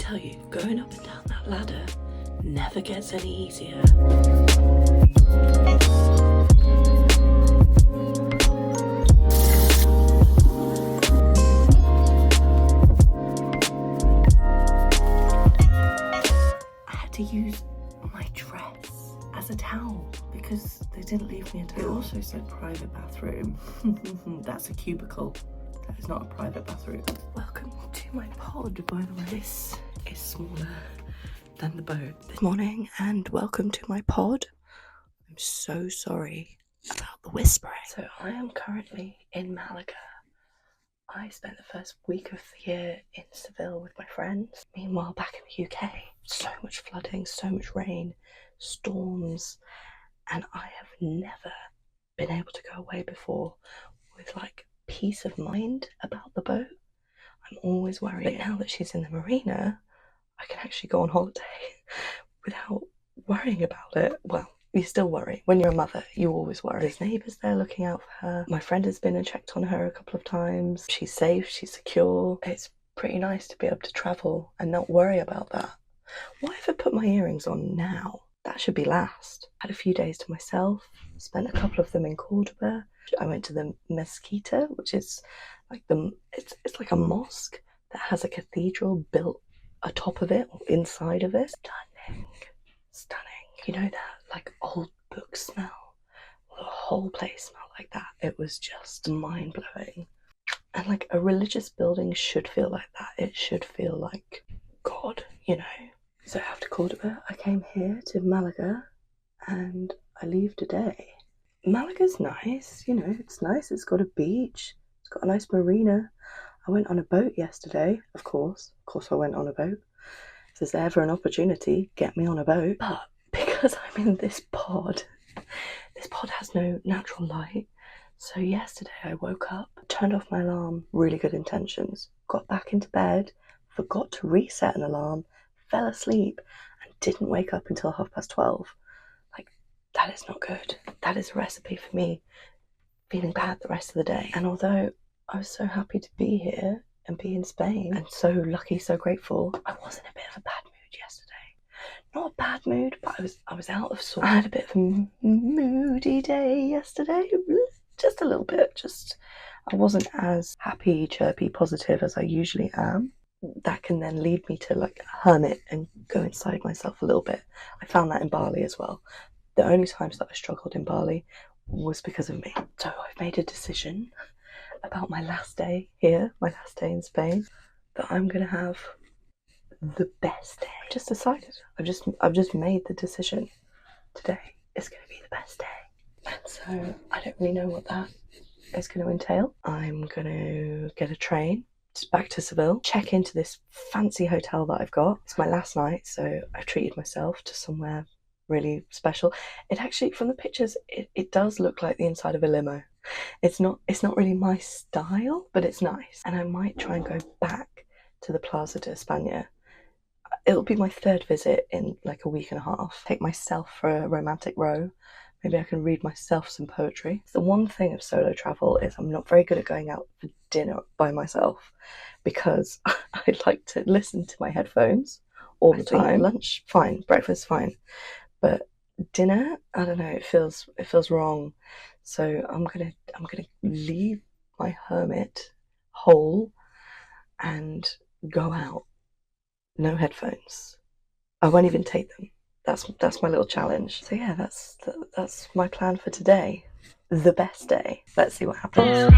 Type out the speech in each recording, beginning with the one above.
tell you, going up and down that ladder never gets any easier. I had to use my dress as a towel because they didn't leave me a towel. It also said private bathroom. That's a cubicle. That is not a private bathroom. Welcome to my pod, by the way. This is smaller than the boat. Good morning and welcome to my pod. I'm so sorry about the whispering. So I am currently in Malaga. I spent the first week of the year in Seville with my friends. Meanwhile, back in the UK, so much flooding, so much rain, storms, and I have never been able to go away before with like peace of mind about the boat. I'm always worried. But now that she's in the marina, I can actually go on holiday without worrying about it. Well, you still worry. When you're a mother, you always worry. There's neighbours there looking out for her. My friend has been and checked on her a couple of times. She's safe, she's secure. It's pretty nice to be able to travel and not worry about that. Why have I put my earrings on now? That should be last. Had a few days to myself, spent a couple of them in Cordoba. I went to the Mezquita, which is like it's like a mosque that has a cathedral built atop of it or inside of it. Stunning. You know that like old book smell? Well, the whole place smelled like that. It was just mind-blowing. And like a religious building should feel like that. It should feel like God, you know. So after Cordoba, I came here to Malaga and I leave today. Malaga's nice, you know, it's nice. It's got a beach, it's got a nice marina. I went on a boat yesterday, of course I went on a boat. If there's ever an opportunity, get me on a boat. But because I'm in this pod has no natural light. So yesterday I woke up, turned off my alarm, really good intentions, got back into bed, forgot to reset an alarm, fell asleep and didn't wake up until 12:30. Like, that is not good. That is a recipe for me feeling bad the rest of the day. And although I was so happy to be here and be in Spain and so lucky, so grateful, I was in a bit of a bad mood yesterday. Not a bad mood, but I was out of sorts. I had a bit of a moody day yesterday. Just a little bit. I wasn't as happy, chirpy, positive as I usually am. That can then lead me to like hermit and go inside myself a little bit. I found that in Bali as well. The only times that I struggled in Bali was because of me. So I've made a decision about my last day here, my last day in Spain, that I'm gonna have the best day. I just decided. I've just made the decision. Today is gonna be the best day. And so I don't really know what that is gonna entail. I'm gonna get a train back to Seville, check into this fancy hotel that I've got. It's my last night, so I've treated myself to somewhere really special. It actually, from the pictures, it does look like the inside of a limo. It's not really my style, but it's nice. And I might try and go back to the Plaza de España. It'll be my third visit in like a week and a half. Take myself for a romantic row. Maybe I can read myself some poetry. The one thing of solo travel is I'm not very good at going out for dinner by myself because I like to listen to my headphones all the time. Lunch, fine. Breakfast, fine. But dinner, I don't know, it feels wrong. So I'm gonna leave my hermit hole and go out. No headphones. I won't even take them. That's my little challenge. So yeah, that's my plan for today. The best day. Let's see what happens.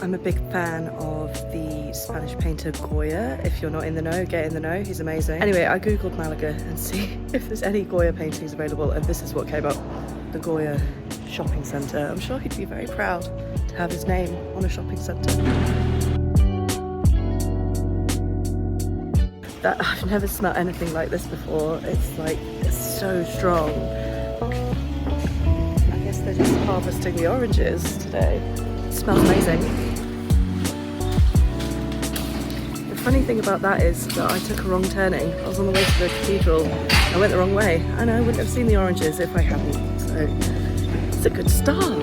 I'm a big fan of the Spanish painter Goya. If you're not in the know, get in the know, he's amazing. Anyway, I googled Malaga and see if there's any Goya paintings available, and this is what came up. The Goya shopping centre. I'm sure he'd be very proud to have his name on a shopping centre. I've never smelled anything like this before. It's so strong. I guess they're just harvesting the oranges today. It smells amazing. funny thing about that is that I took a wrong turning. I was on the way to the cathedral. I went the wrong way, and I wouldn't have seen the oranges if I hadn't. So it's a good start.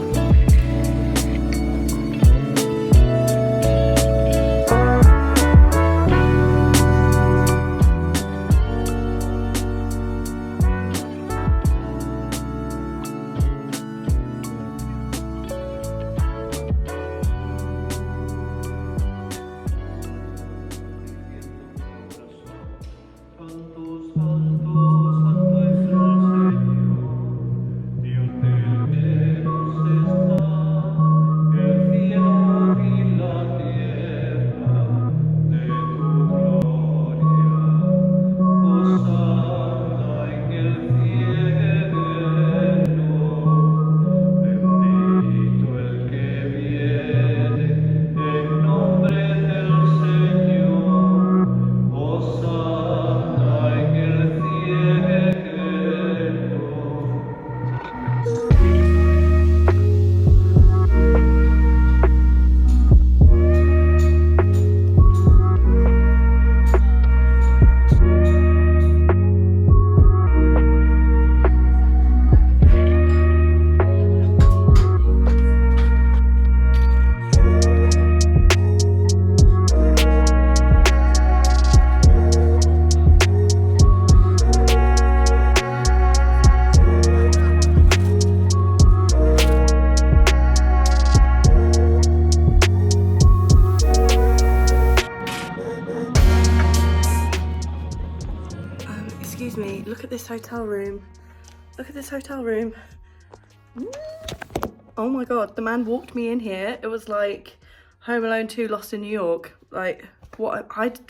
Excuse me, look at this hotel room. Look at this hotel room. Oh my god, the man walked me in here. It was like Home Alone 2 Lost in New York. Like, what?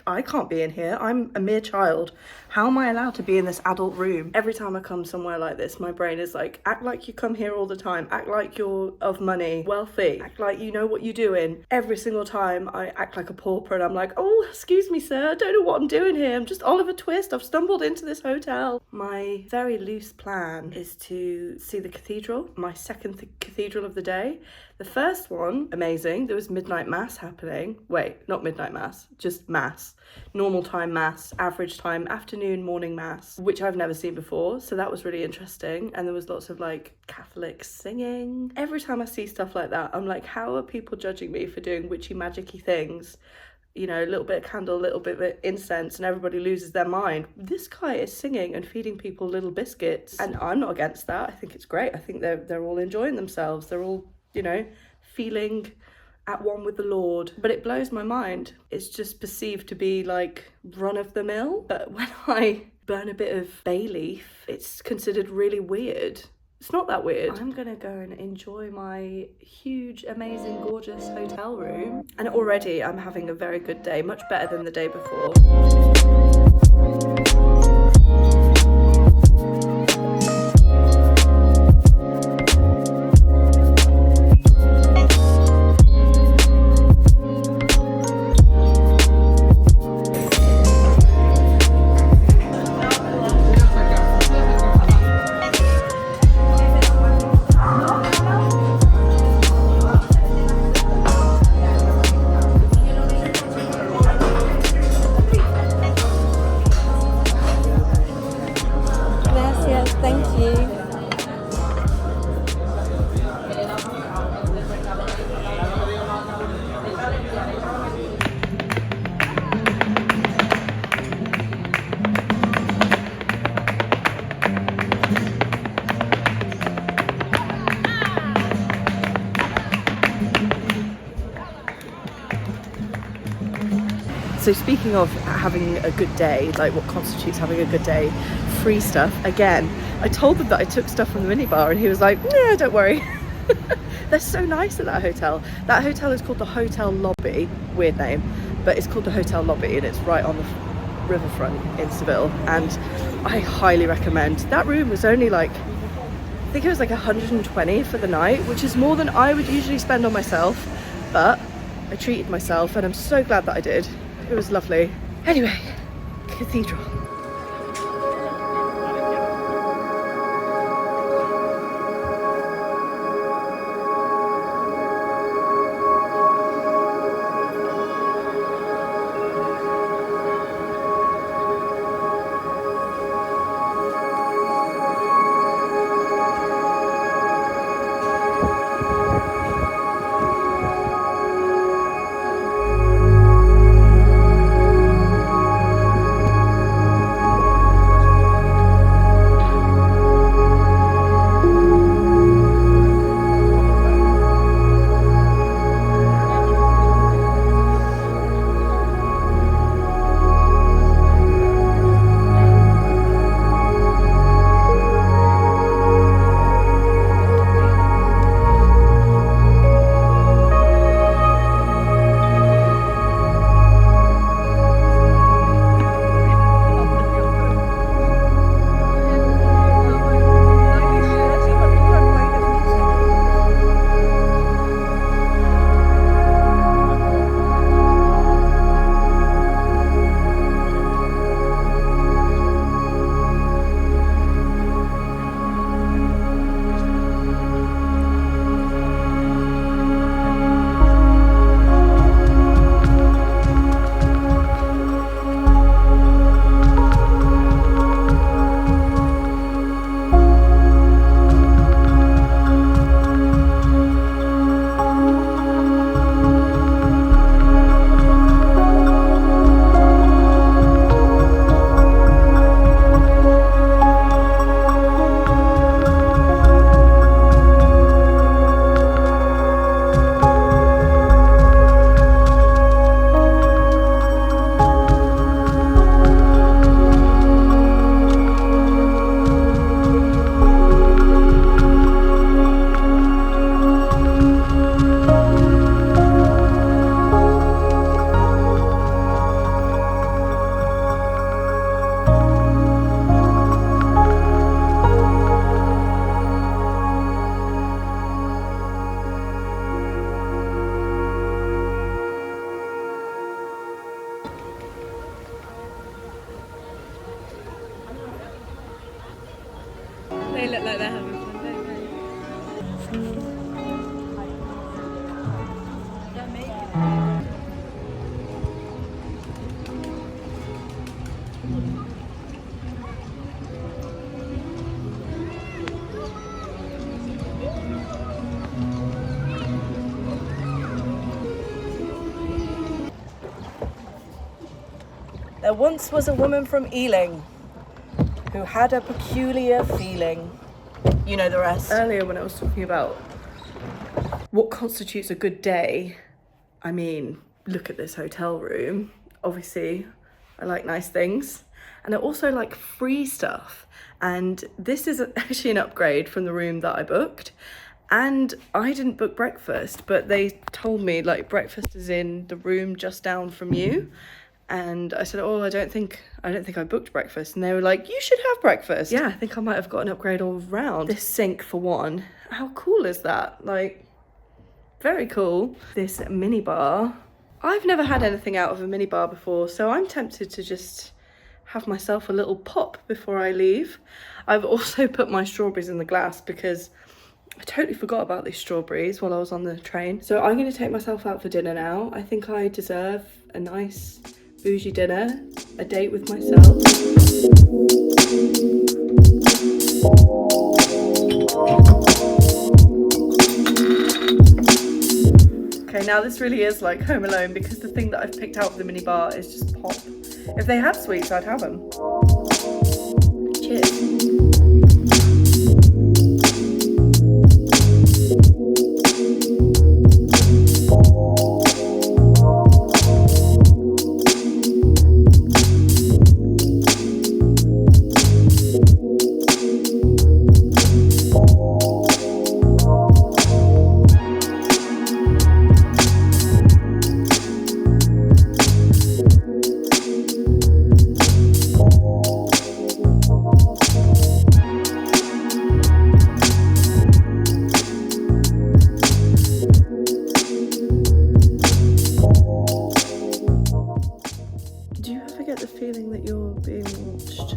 I can't be in here. I'm a mere child. How am I allowed to be in this adult room? Every time I come somewhere like this, my brain is like, act like you come here all the time. Act like you're of money, wealthy. Act like you know what you're doing. Every single time I act like a pauper and I'm like, oh, excuse me, sir. I don't know what I'm doing here. I'm just Oliver Twist. I've stumbled into this hotel. My very loose plan is to see the cathedral, my second cathedral of the day. The first one, amazing. There was midnight mass happening. Wait, not midnight mass, just mass. Normal time mass, average time, afternoon, morning mass, which I've never seen before. So that was really interesting. And there was lots of like Catholic singing. Every time I see stuff like that, I'm like, how are people judging me for doing witchy magic-y things? You know, a little bit of candle, a little bit of incense, and everybody loses their mind. This guy is singing and feeding people little biscuits. And I'm not against that. I think it's great. I think they're all enjoying themselves. They're all, you know, feeling at one with the Lord. But it blows my mind. It's just perceived to be like run of the mill. But when I burn a bit of bay leaf, it's considered really weird. It's not that weird. I'm gonna go and enjoy my huge, amazing, gorgeous hotel room. And already I'm having a very good day, much better than the day before. So speaking of having a good day, like what constitutes having a good day, free stuff, again, I told them that I took stuff from the minibar and he was like, yeah, don't worry. They're so nice at that hotel. That hotel is called the Hotel Lobby, weird name, but it's called the Hotel Lobby and it's right on the riverfront in Seville, and I highly recommend. That room was only like, I think it was like 120 for the night, which is more than I would usually spend on myself, but I treated myself and I'm so glad that I did. It was lovely. Anyway, cathedral. like they're having fun, don't There once was a woman from Ealing who had a peculiar feeling. You know the rest. Earlier when I was talking about what constitutes a good day, I mean, look at this hotel room. Obviously, I like nice things. And I also like free stuff. And this is actually an upgrade from the room that I booked. And I didn't book breakfast, but they told me like breakfast is in the room just down from you. And I said, oh, I don't think I booked breakfast. And they were like, you should have breakfast. Yeah, I think I might have got an upgrade all round. This sink for one. How cool is that? Like, very cool. This mini bar. I've never had anything out of a mini bar before, so I'm tempted to just have myself a little pop before I leave. I've also put my strawberries in the glass because I totally forgot about these strawberries while I was on the train. So I'm going to take myself out for dinner now. I think I deserve a nice bougie dinner, a date with myself. Okay, now this really is like Home Alone because the thing that I've picked out of the mini bar is just pop. If they had sweets, I'd have them. Cheers. Do you ever get the feeling that you're being watched?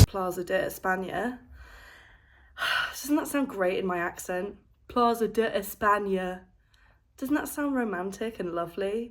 Plaza de España. Doesn't that sound great in my accent? Plaza de España. Doesn't that sound romantic and lovely?